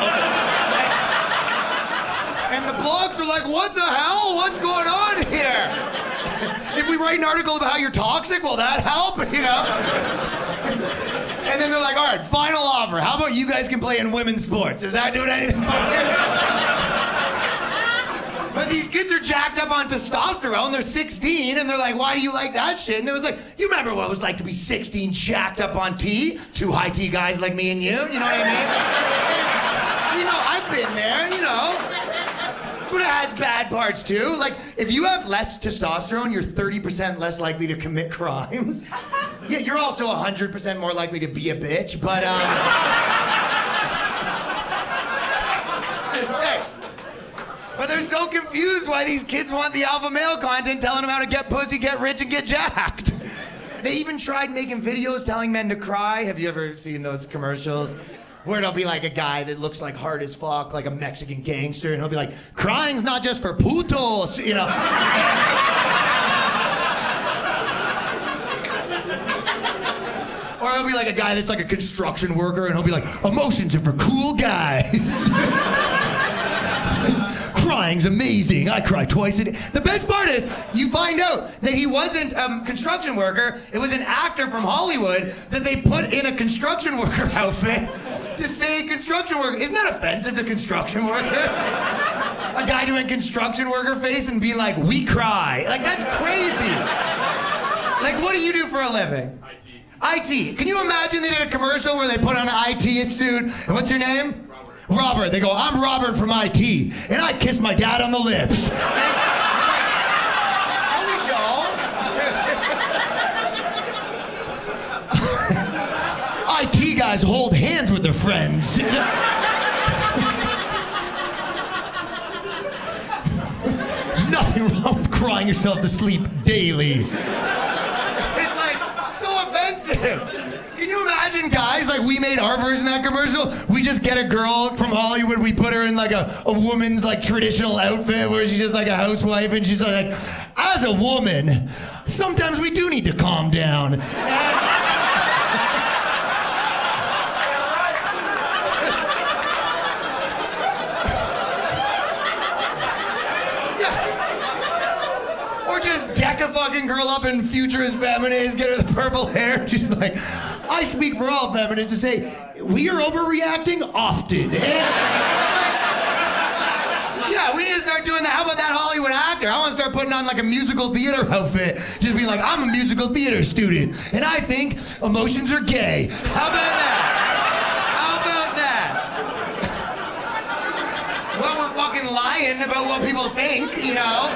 And the blogs are like, what the hell? What's going on here? If we write an article about how you're toxic, will that help? You know? And then they're like, all right, final offer. How about you guys can play in women's sports? Is that doing anything for you? But these kids are jacked up on testosterone. They're 16, and they're like, why do you like that shit? And it was like, you remember what it was like to be 16 jacked up on tea? Two high tea guys like me and you know what I mean? And, you know, I've been there, you know. But it has bad parts too. Like, if you have less testosterone, you're 30% less likely to commit crimes. Yeah, you're also 100% more likely to be a bitch, but, just, hey. But they're so confused why these kids want the alpha male content telling them how to get pussy, get rich, and get jacked. They even tried making videos telling men to cry. Have you ever seen those commercials? Where it'll be like a guy that looks like hard as fuck, like a Mexican gangster, and he'll be like, crying's not just for putos, you know. Or it'll be like a guy that's like a construction worker, and he'll be like, emotions are for cool guys. Crying's amazing. I cry twice a day. The best part is, you find out that he wasn't a construction worker. It was an actor from Hollywood that they put in a construction worker outfit to say construction worker. Isn't that offensive to construction workers? A guy doing construction worker face and being like, we cry. Like, that's crazy. Like, what do you do for a living? IT. Can you imagine they did a commercial where they put on an IT suit? And what's your name? Robert. They go, I'm Robert from IT, and I kiss my dad on the lips. There we go. IT guys hold hands with their friends. Nothing wrong with crying yourself to sleep daily. It's like so offensive. Can you imagine, guys, like we made our version of that commercial? We just get a girl from Hollywood, we put her in like a woman's like traditional outfit where she's just like a housewife, and she's like, as a woman, sometimes we do need to calm down. Or just deck a fucking girl up in futurist feminist, get her the purple hair. She's like, I speak for all feminists to say, we are overreacting often. Yeah, we need to start doing that. How about that Hollywood actor? I want to start putting on like a musical theater outfit. Just be like, I'm a musical theater student, and I think emotions are gay. How about that? How about that? Well, we're fucking lying about what people think, you know?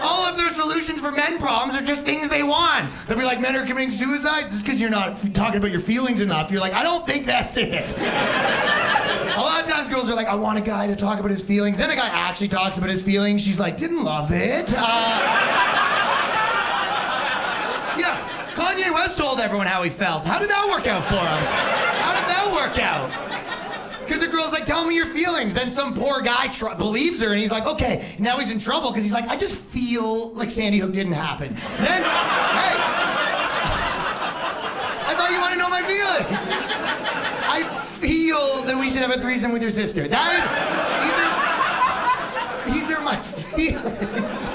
All of their solutions for men problems are just things they want. They'll be like, men are committing suicide just because you're not talking about your feelings enough. You're like, I don't think that's it. A lot of times girls are like, I want a guy to talk about his feelings. Then a guy actually talks about his feelings. She's like, didn't love it. Yeah, Kanye West told everyone how he felt. How did that work out for him? How did that work out? Because the girl's like, tell me your feelings. Then some poor guy believes her, and he's like, okay, now he's in trouble because he's like, I just feel like Sandy Hook didn't happen. Then, hey, I thought you wanted to know my feelings. I feel that we should have a threesome with your sister. These are my feelings.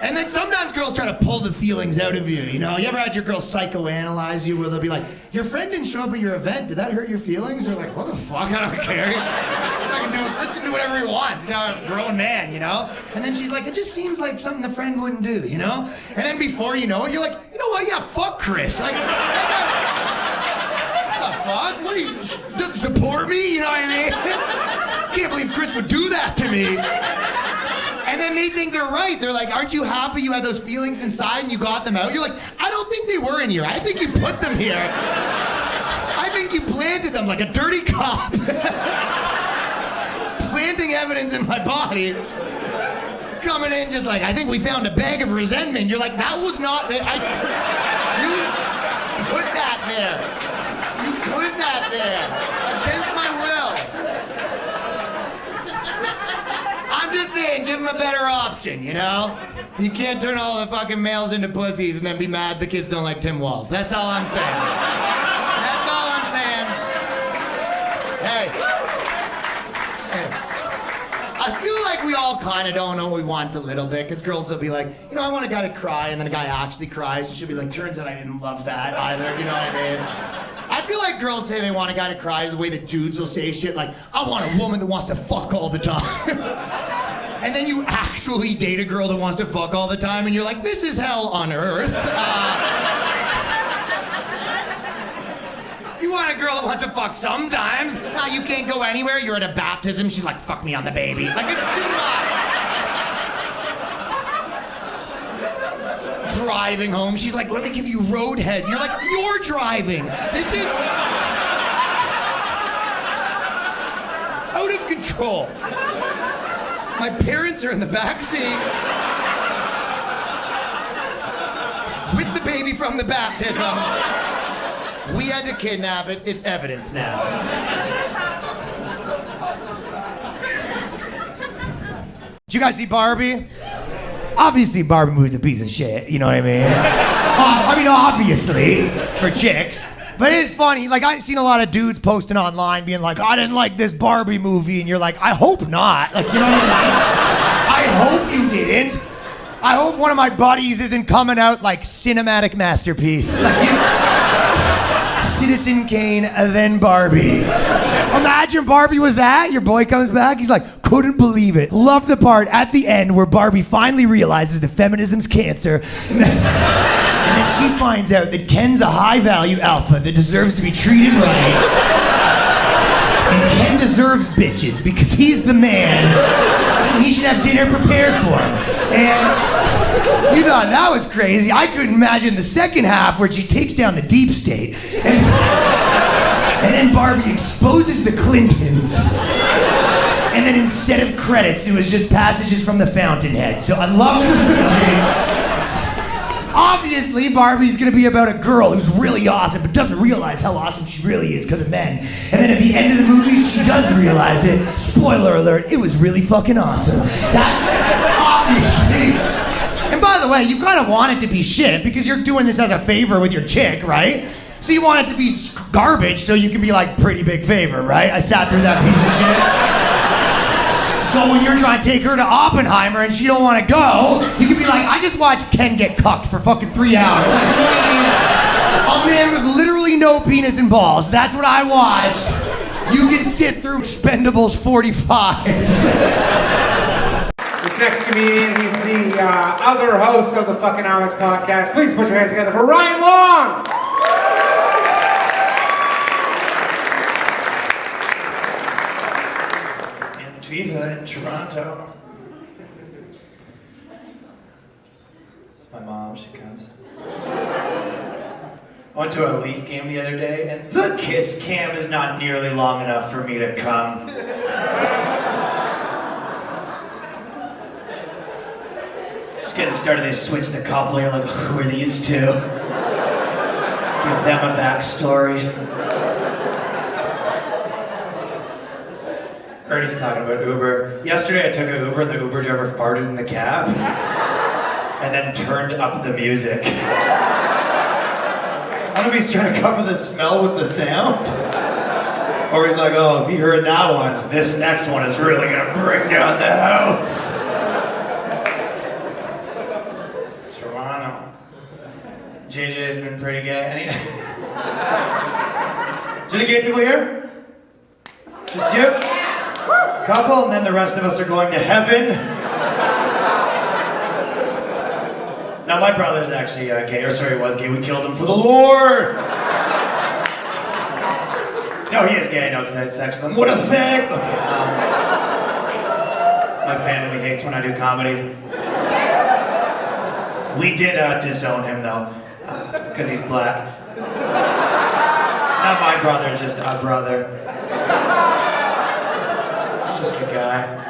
And then sometimes girls try to pull the feelings out of you, you know? You ever had your girl psychoanalyze you where they'll be like, your friend didn't show up at your event, did that hurt your feelings? They're like, what the fuck, I don't care. Chris can do whatever he wants. He's now a grown man, you know? And then she's like, it just seems like something a friend wouldn't do, you know? And then before you know it, you're like, you know what, yeah, fuck Chris. Like, what the fuck? What do you, doesn't support me, you know what I mean? Can't believe Chris would do that to me. And then they think they're right. They're like, aren't you happy you had those feelings inside and you got them out? You're like, I don't think they were in here. I think you put them here. I think you planted them like a dirty cop. Planting evidence in my body. Coming in just like, I think we found a bag of resentment. You're like, that was not, you put that there. You put that there. Against my will. I'm just saying, give him a better option, you know? You can't turn all the fucking males into pussies and then be mad the kids don't like Tim Walz. That's all I'm saying. That's all I'm saying. Hey. I feel like we all kind of don't know what we want a little bit, because girls will be like, you know, I want a guy to cry, and then a guy actually cries, and she'll be like, turns out I didn't love that either, you know what I mean? I feel like girls say they want a guy to cry the way that dudes will say shit like, I want a woman that wants to fuck all the time. And then you actually date a girl that wants to fuck all the time, and you're like, this is hell on earth. You want a girl that wants to fuck sometimes. Now you can't go anywhere. You're at a baptism. She's like, fuck me on the baby. Like, it's too much. Driving home, she's like, let me give you roadhead. You're like, you're driving. This is out of control. My parents are in the back seat with the baby from the baptism. We had to kidnap it. It's evidence now. Did you guys see Barbie? Obviously, Barbie movie's a piece of shit. You know what I mean? I mean, obviously, for chicks. But it is funny. Like, I've seen a lot of dudes posting online being like, I didn't like this Barbie movie. And you're like, I hope not. Like, you know what I mean? I hope you didn't. I hope one of my buddies isn't coming out like cinematic masterpiece. Like, Citizen Kane, then Barbie. Imagine Barbie was that. Your boy comes back. He's like, couldn't believe it. Love the part at the end where Barbie finally realizes that feminism's cancer. And then she finds out that Ken's a high-value alpha that deserves to be treated right. And Ken deserves bitches because he's the man. And he should have dinner prepared for him. And you thought that was crazy. I couldn't imagine the second half where she takes down the deep state. And then Barbie exposes the Clintons. And then instead of credits, it was just passages from the Fountainhead. So I love the movie. Obviously, Barbie's gonna be about a girl who's really awesome, but doesn't realize how awesome she really is because of men. And then at the end of the movie, she does realize it. Spoiler alert, it was really fucking awesome. That's obviously. And by the way, you kind of want it to be shit because you're doing this as a favor with your chick, right? So you want it to be garbage so you can be like, pretty big favor, right? I sat through that piece of shit. So when you're trying to take her to Oppenheimer and she don't want to go, you can be like, I just watched Ken get cucked for fucking 3 hours. Like, you know what I mean? A man with literally no penis and balls. That's what I watched. You can sit through Expendables 45. This next comedian, he's the other host of the fucking Alex podcast. Please put your hands together for Ryan Long! Antifa in Toronto. It's my mom, she comes. I went to a Leaf game the other day, and the kiss cam is not nearly long enough for me to come. Just getting started, they switch the couple, you're like, who are these two? Give them a backstory. Ernie's talking about Uber. Yesterday I took an Uber and the Uber driver farted in the cab and then turned up the music. I don't know if he's trying to cover the smell with the sound. Or he's like, oh, if you heard that one, this next one is really gonna bring down the house. Toronto. JJ's been pretty gay. Is there any gay people here? Just you? Couple, and then the rest of us are going to heaven. Now my brother's actually gay, or sorry, he was gay. We killed him for the Lord. No, he is gay. No, because I had sex with him. What a fag! Okay, my family hates when I do comedy. We did disown him though, because he's black. Not my brother, just a brother. Just a guy.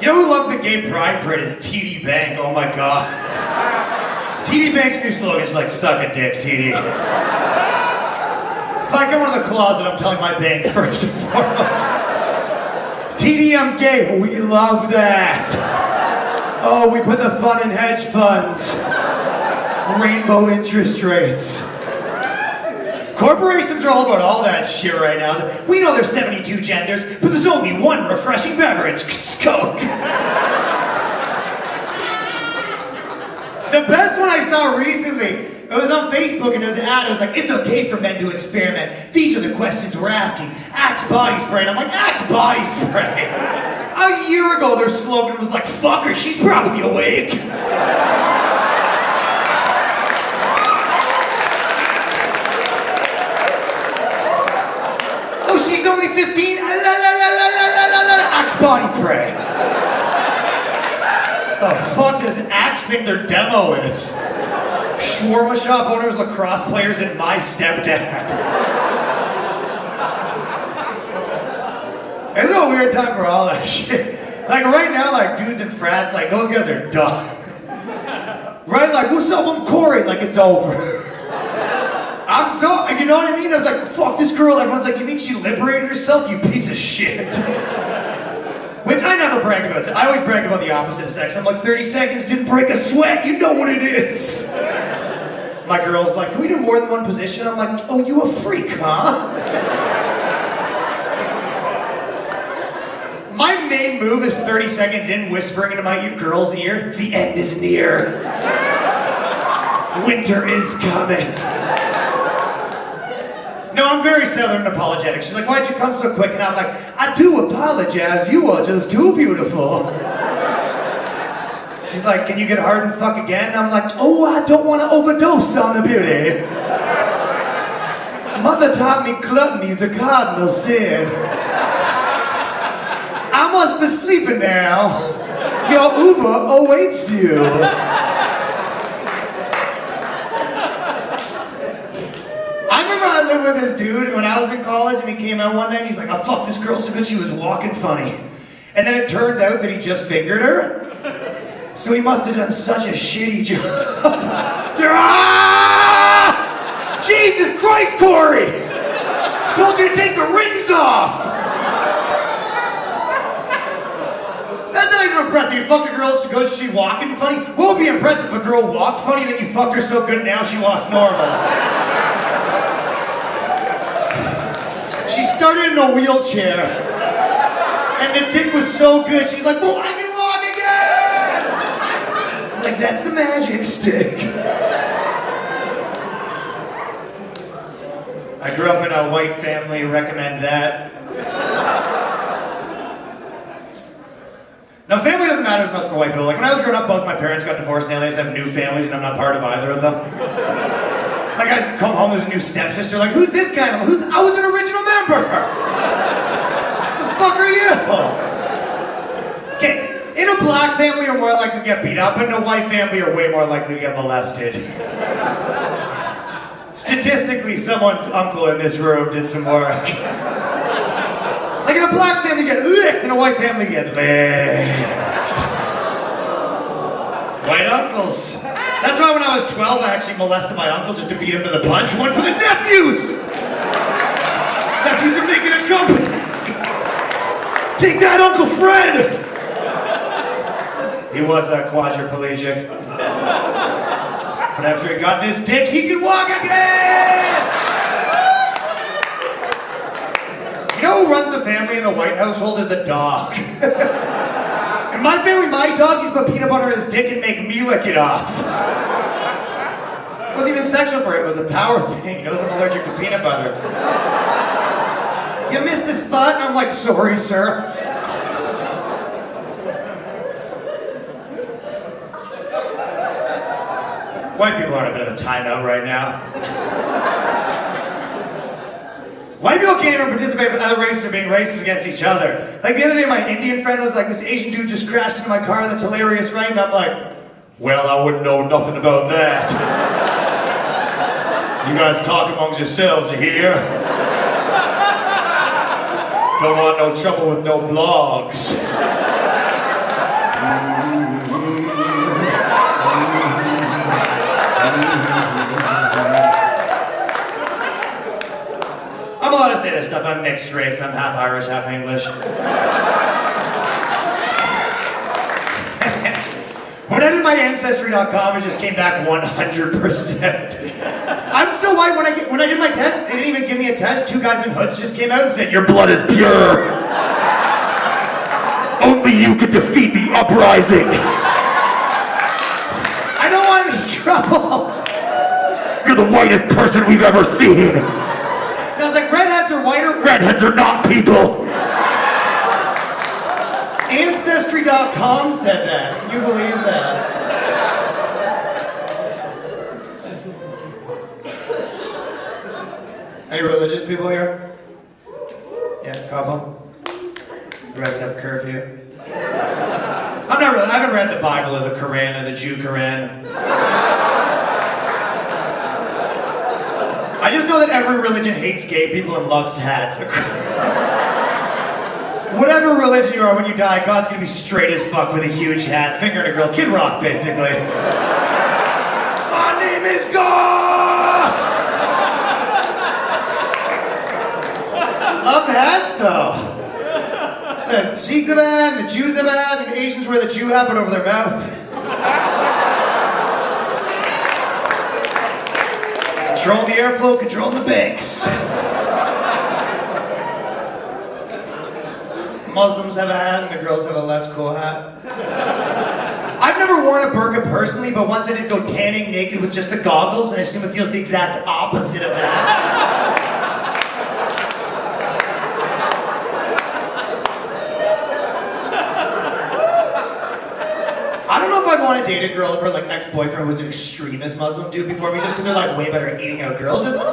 You know who loved the gay pride parade is TD Bank. Oh my god. TD Bank's new slogan is like, suck a dick, TD. If I come out of the closet, I'm telling my bank first and foremost. TD, I'm gay. We love that. Oh, we put the fun in hedge funds. Rainbow interest rates. Corporations are all about all that shit right now. We know there's 72 genders, but there's only one refreshing beverage, Coke. The best one I saw recently, it was on Facebook and it was an ad. It was like, it's okay for men to experiment. These are the questions we're asking. Axe body spray. And I'm like, Axe body spray? A year ago, their slogan was like, fuck her, she's probably awake. Oh, she's only 15? La, la, la, la, la, la, la, la. Axe body spray. The fuck does Axe think their demo is? Shawarma shop owners, lacrosse players, and my stepdad. It's a weird time for all that shit. Like right now, like dudes and frats, like those guys are done. Right? Like, what's up, I'm Corey? Like it's over. I'm so, you know what I mean? I was like, fuck this girl. Everyone's like, you mean she liberated herself, you piece of shit? Which I never bragged about. I always bragged about the opposite sex. I'm like, 30 seconds, didn't break a sweat, you know what it is. My girl's like, can we do more than one position? I'm like, oh, you a freak, huh? My main move is 30 seconds in, whispering into my girl's ear, the end is near. Winter is coming. No, I'm very southern and apologetic. She's like, why'd you come so quick? And I'm like, I do apologize, you are just too beautiful. She's like, can you get hard and fuck again? And I'm like, oh, I don't want to overdose on the beauty. Mother taught me gluttony's a cardinal sin. I must be sleeping now. Your Uber awaits you. I remember I lived with this dude when I was in college and he came out one night and he's like, oh fuck, this girl so good she was walking funny. And then it turned out that he just fingered her. So he must have done such a shitty job. Ah! Jesus Christ, Corey! Told you to take the rings off! That's not even impressive. You fucked a girl so good she walking funny? What would be impressive if a girl walked funny then you fucked her so good now she walks normal? She started in a wheelchair. And the dick was so good, she's like, well, I can walk again! Like, that's the magic stick. I grew up in a white family, recommend that. Now, family doesn't matter as much for white people. Like, when I was growing up, both my parents got divorced, now they just have new families, and I'm not part of either of them. Like, I just come home, there's a new stepsister, like, who's this guy? I was an original member! The fuck are you? Okay, in a black family, you're more likely to get beat up, and in a white family, you're way more likely to get molested. Statistically, someone's uncle in this room did some work. Like in a black family, you get licked, in a white family, you get licked. White uncles. That's why when I was 12, I actually molested my uncle just to beat him to the punch. One for the nephews! Nephews are making a comeback. Take that, Uncle Fred! He was a quadriplegic. But after he got this dick, he could walk again! You know who runs the family in the White household is the dog. In my family, my dog used to put peanut butter in his dick and make me lick it off. It wasn't even sexual for him, it was a power thing. He knows I'm allergic to peanut butter. You missed a spot, and I'm like, sorry, sir. White people are in a bit of a timeout right now. White people can't even participate with other races or being racist against each other. Like the other day, my Indian friend was like, this Asian dude just crashed into my car, that's hilarious, right? And I'm like, well, I wouldn't know nothing about that. You guys talk amongst yourselves, you hear? Don't want no trouble with no blogs. I'm allowed to say this stuff. I'm mixed race. I'm half Irish, half English. When I did my Ancestry.com, it just came back 100%. I'm so white. When I did my test, they didn't even give me a test. Two guys in hoods just came out and said, "Your blood is pure. Only you could defeat the uprising." I don't want any trouble. You're the whitest person we've ever seen. And I was like, redheads are whiter. Redheads are not people. Ancestry.com said that. Can you believe that? Any religious people here? Yeah, a couple. The rest have curfew. I haven't read the Bible or the Quran or the Jew Quran. I just know that every religion hates gay people and loves hats. Whatever religion you are, when you die, God's gonna be straight as fuck with a huge hat, fingering a girl. Kid Rock, basically. My name is God! Love hats, though. The Sikhs have had, the Jews have had, and the Asians wear the Jew hat but over their mouth. Control the airflow, control the banks. Muslims have a hat and the girls have a less cool hat. I've never worn a burqa personally, but once I did go tanning naked with just the goggles, and I assume it feels the exact opposite of that. I don't know if I'd want to date a girl if her like ex-boyfriend was an extremist Muslim dude before me, just because they're like way better at eating out girls. Just, there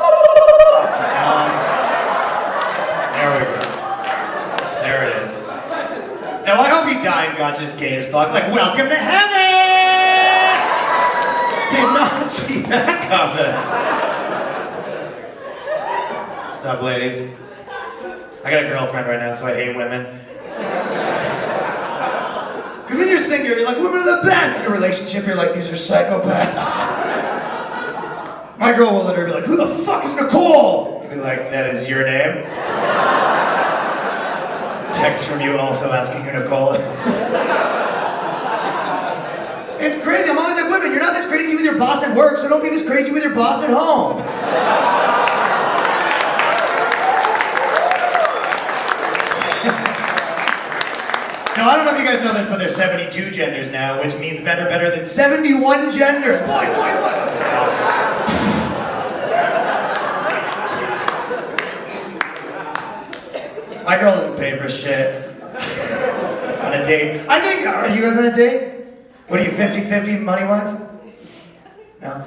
we go. There it is. Now I hope you die and God's just gay as fuck. Like, welcome to heaven! Did not see that coming. What's up, ladies? I got a girlfriend right now, so I hate women. Because when you're single, you're like, women are the best. In a relationship, you're like, these are psychopaths. My girl will literally be like, who the fuck is Nicole? You'll be like, that is your name? Text from you also asking who Nicole is. It's crazy. I'm always like, women, you're not this crazy with your boss at work, so don't be this crazy with your boss at home. Now, I don't know if you guys know this, but there's 72 genders now, which means men are better than 71 genders. Boys. My girl doesn't pay for shit. On a date. I think, are you guys on a date? What are you, 50-50 money-wise? No?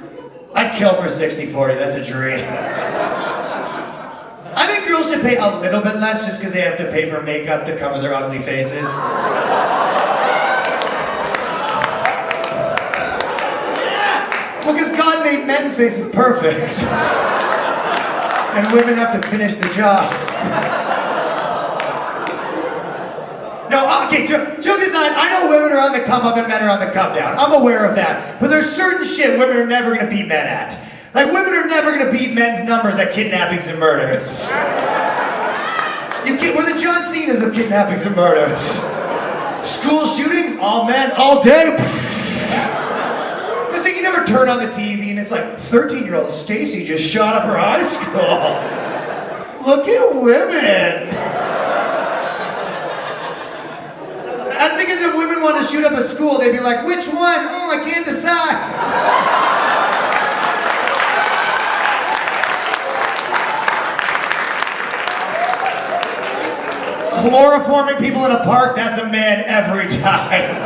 I'd kill for 60-40, that's a dream. I think girls should pay a little bit less just because they have to pay for makeup to cover their ugly faces. Well, because God made men's faces perfect. And women have to finish the job. No, okay, joke aside, I know women are on the come up and men are on the come down. I'm aware of that. But there's certain shit women are never gonna beat men at. Like, women are never gonna beat men's numbers at kidnappings and murders. We're the John Cenas of kidnappings and murders. School shootings, all men, all day. Just like you never turn on the TV and it's like, 13-year-old Stacy just shot up her high school. Look at women. That's because if women want to shoot up a school, they'd be like, which one? Oh, I can't decide. Chloroforming people in a park, that's a man every time.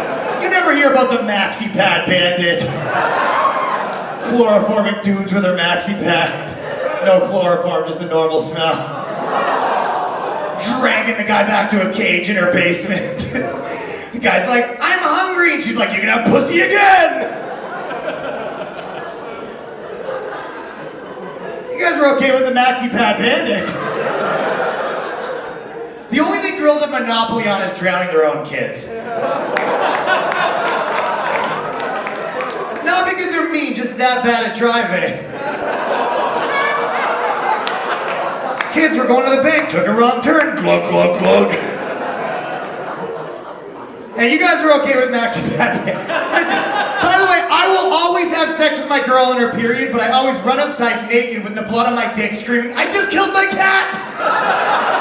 You never hear about the maxi pad bandit. Chloroforming dudes with their maxi pad. No chloroform, just a normal smell. Dragging the guy back to a cage in her basement. The guy's like, I'm hungry, and she's like, you can have pussy again! You guys were okay with the maxi pad bandit. The only thing girls have monopoly on is drowning their own kids. Not because they're mean, just that bad at driving. Kids were going to the bank, took a wrong turn, glug, glug, glug. Hey, you guys are okay with maxi pad bandit. Listen, will always have sex with my girl in her period, but I always run outside naked with the blood on my dick screaming, I just killed my cat!